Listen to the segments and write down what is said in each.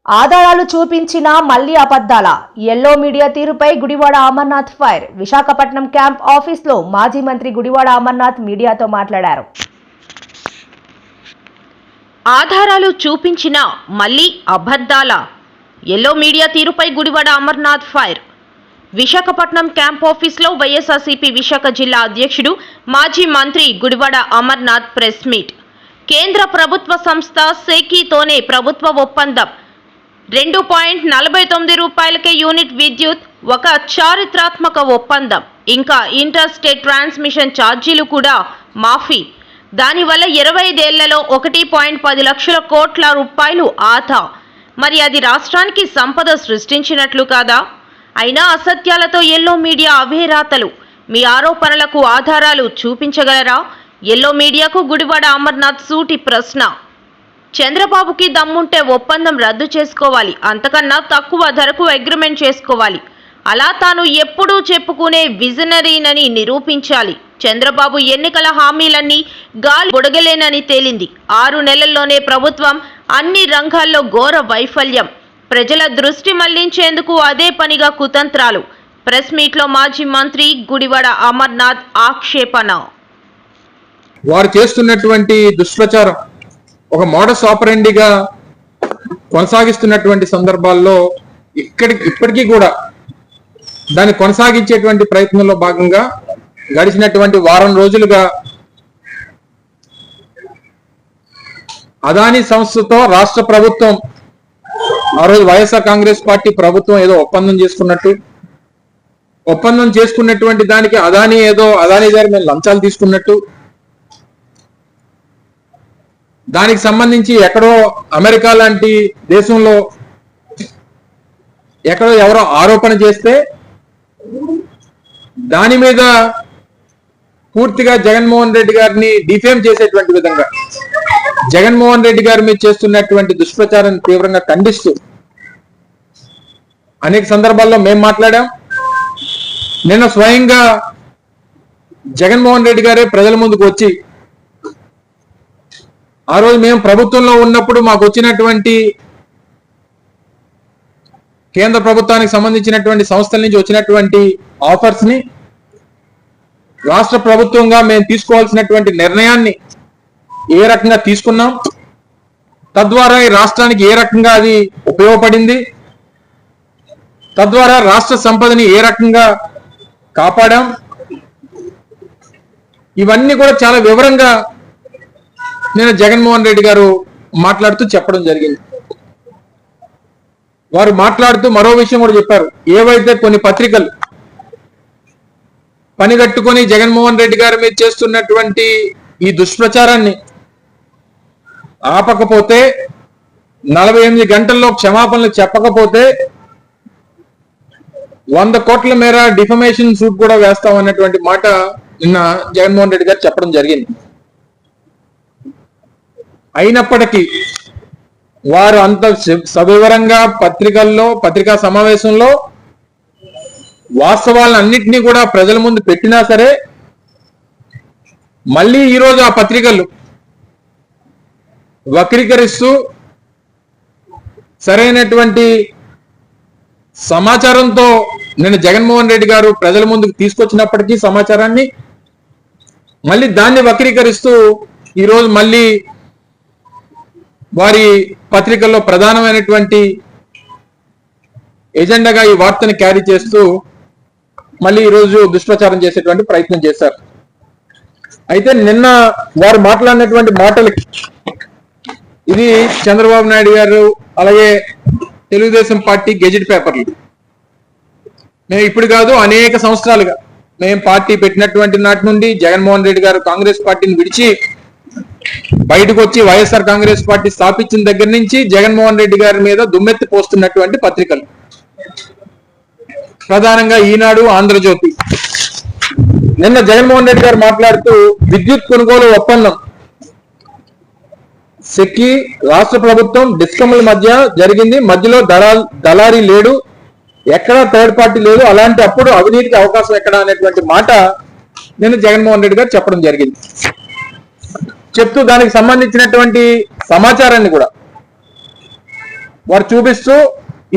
ఆధారాలు చూపించినా మళ్లీ అబద్ధాల ఎల్లో మీడియా తీరుపై గుడివాడ అమర్నాథ్ ఫైర్. విశాఖపట్నం క్యాంప్ ఆఫీస్లో మాజీ మంత్రి గుడివాడ అమర్నాథ్ మీడియాతో మాట్లాడారు. ఆధారాలు చూపించినా మళ్లీ అబద్ధాల ఎల్లో మీడియా తీరుపై గుడివాడ అమర్నాథ్ ఫైర్. విశాఖపట్నం క్యాంప్ ఆఫీస్లో వైఎస్ఆర్సీపీ విశాఖ జిల్లా అధ్యక్షుడు మాజీ మంత్రి గుడివాడ అమర్నాథ్ ప్రెస్ మీట్. కేంద్ర ప్రభుత్వ సంస్థ సేకీతోనే ప్రభుత్వ ఒప్పందం. 2.49 రూపాయలకే యూనిట్ విద్యుత్, ఒక చారిత్రాత్మక ఒప్పందం. ఇంకా ఇంటర్ స్టేట్ ట్రాన్స్మిషన్ ఛార్జీలు కూడా మాఫీ. దానివల్ల 25 ఏళ్లలో 1.10 లక్షల కోట్ల రూపాయలు ఆదా. మరి అది రాష్ట్రానికి సంపద సృష్టించినట్లు కాదా? అయినా అసత్యాలతో ఎల్లో మీడియా అవేరాతలు. మీ ఆరోపణలకు ఆధారాలు చూపించగలరా? ఎల్లో మీడియాకు గుడివాడ అమర్నాథ్ సూటి ప్రశ్న. చంద్రబాబుకి దమ్ముంటే ఒప్పందం రద్దు చేసుకోవాలి, అంతకన్నా తక్కువ ధరకు అగ్రిమెంట్ చేసుకోవాలి. అలా తాను ఎప్పుడూ చెప్పుకునే విజనరీనని నిరూపించాలి. చంద్రబాబు ఎన్నికల హామీలన్నీ గాలి బుడగలేనని తేలింది. 6 నెలల్లోనే ప్రభుత్వం అన్ని రంగాల్లో ఘోర వైఫల్యం. ప్రజల దృష్టి మళ్లించేందుకు అదే పనిగా కుతంత్రాలు. ప్రెస్ మీట్లో మాజీ మంత్రి గుడివాడ అమర్నాథ్ ఆక్షేపణ. వారు చేస్తున్నటువంటి దుష్ప్రచారం ఒక మోడస్ ఆపరెండిగా కొనసాగిస్తున్నటువంటి సందర్భాల్లో ఇప్పటికీ కూడా దాన్ని కొనసాగించేటువంటి ప్రయత్నంలో భాగంగా గడిచినటువంటి వారం రోజులుగా అదానీ సంస్థతో రాష్ట్ర ప్రభుత్వం, ఆ రోజు వైఎస్ఆర్ కాంగ్రెస్ పార్టీ ప్రభుత్వం ఏదో ఒప్పందం చేసుకున్నటువంటి దానికి అదానీ గారి మేము లంచాలు తీసుకున్నట్టు, దానికి సంబంధించి ఎక్కడో అమెరికా లాంటి దేశంలో ఎక్కడో ఎవరో ఆరోపణ చేస్తే దాని మీద పూర్తిగా జగన్మోహన్ రెడ్డి గారిని డిఫేమ్ చేసేటువంటి విధంగా జగన్మోహన్ రెడ్డి గారి మీద చేస్తున్నటువంటి దుష్ప్రచారాన్ని తీవ్రంగా ఖండిస్తూ అనేక సందర్భాల్లో మేము మాట్లాడాం. నిన్న స్వయంగా జగన్మోహన్ రెడ్డి గారే ప్రజల ముందుకు వచ్చి, ఆ రోజు మేము ప్రభుత్వంలో ఉన్నప్పుడు మాకు వచ్చినటువంటి కేంద్ర ప్రభుత్వానికి సంబంధించినటువంటి సంస్థల నుంచి వచ్చినటువంటి ఆఫర్స్ ని రాష్ట్ర ప్రభుత్వంగా మేము తీసుకోవాల్సినటువంటి నిర్ణయాన్ని ఏ రకంగా తీసుకున్నాం, తద్వారా ఈ రాష్ట్రానికి ఏ రకంగా అది ఉపయోగపడింది, తద్వారా రాష్ట్ర సంపదని ఏ రకంగా కాపాడాం, ఇవన్నీ కూడా చాలా వివరంగా నేను జగన్మోహన్ రెడ్డి గారు మాట్లాడుతూ చెప్పడం జరిగింది. వారు మాట్లాడుతూ మరో విషయం కూడా చెప్పారు. ఏవైతే కొన్ని పత్రికలు పనిగట్టుకొని జగన్మోహన్ రెడ్డి గారి మీద చేస్తున్నటువంటి ఈ దుష్ప్రచారాన్ని ఆపకపోతే, 48 గంటల్లో క్షమాపణలు చెప్పకపోతే 100 కోట్ల మేర డిఫమేషన్ సూట్ కూడా వేస్తామన్నటువంటి మాట నిన్న జగన్మోహన్ రెడ్డి గారు చెప్పడం జరిగింది. అయినప్పటికీ వారు అంత సవివరంగా పత్రికా సమావేశంలో వాస్తవాలన్నింటినీ కూడా ప్రజల ముందు పెట్టినా సరే, మళ్ళీ ఈరోజు ఆ పత్రికలు వక్రీకరిస్తూ సరైనటువంటి సమాచారంతో నేను జగన్మోహన్ రెడ్డి గారు ప్రజల ముందుకు తీసుకొచ్చినప్పటికీ సమాచారాన్ని మళ్ళీ దాన్ని వక్రీకరిస్తూ ఈరోజు మళ్ళీ వారి పత్రికల్లో ప్రధానమైనటువంటి ఎజెండాగా ఈ వార్తని క్యారీ చేస్తూ మళ్ళీ ఈరోజు దుష్ప్రచారం చేసేటువంటి ప్రయత్నం చేశారు. అయితే నిన్న వారు మాట్లాడినటువంటి మాటలకి ఇది చంద్రబాబు నాయుడు గారు అలాగే తెలుగుదేశం పార్టీ గెజిట్ పేపర్లు, మేము ఇప్పుడు కాదు అనేక సంవత్సరాలుగా మేము పార్టీ పెట్టినటువంటి నాటి నుండి జగన్మోహన్ రెడ్డి గారు కాంగ్రెస్ పార్టీని విడిచి బయటకు వచ్చి వైఎస్ఆర్ కాంగ్రెస్ పార్టీ స్థాపించిన దగ్గర నుంచి జగన్మోహన్ రెడ్డి గారి మీద దుమ్మెత్తి పోస్తున్నటువంటి పత్రికలు, ప్రధానంగా ఈనాడు, ఆంధ్రజ్యోతి. నిన్న జగన్మోహన్ రెడ్డి గారు మాట్లాడుతూ విద్యుత్ కొనుగోలు ఒప్పందం సెక్కి రాష్ట్ర ప్రభుత్వం డిస్కమ్ల మధ్య జరిగింది, మధ్యలో దళారీ లేడు, ఎక్కడా థర్డ్ పార్టీ లేదు, అలాంటి అప్పుడు అవినీతికి అవకాశం ఎక్కడ అనేటువంటి మాట నిన్న జగన్మోహన్ రెడ్డి గారు చెప్పడం జరిగింది. చెప్తూ దానికి సంబంధించినటువంటి సమాచారాన్ని కూడా వారు చూపిస్తూ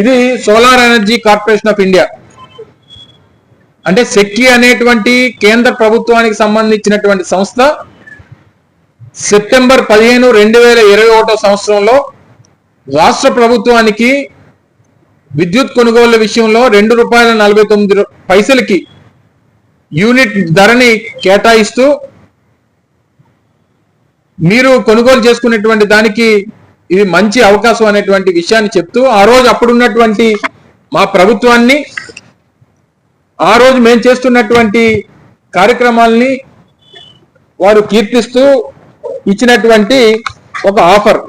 ఇది solar energy corporation of India అంటే సెక్కి అనేటువంటి కేంద్ర ప్రభుత్వానికి సంబంధించినటువంటి సంస్థ సెప్టెంబర్ 15, 2021 సంవత్సరంలో రాష్ట్ర ప్రభుత్వానికి విద్యుత్ కొనుగోళ్ల విషయంలో ₹2.49 యూనిట్ ధరని కేటాయిస్తూ మీరు కొనుగోలు చేసుకునేటువంటి దానికి ఇది మంచి అవకాశం అనేటువంటి విషయాన్ని చెప్తూ ఆ రోజు అప్పుడున్నటువంటి మా ప్రభుత్వాన్ని ఆ రోజు మేము చేస్తున్నటువంటి కార్యక్రమాల్ని వారు కీర్తిస్తూ ఇచ్చినటువంటి ఒక ఆఫర్.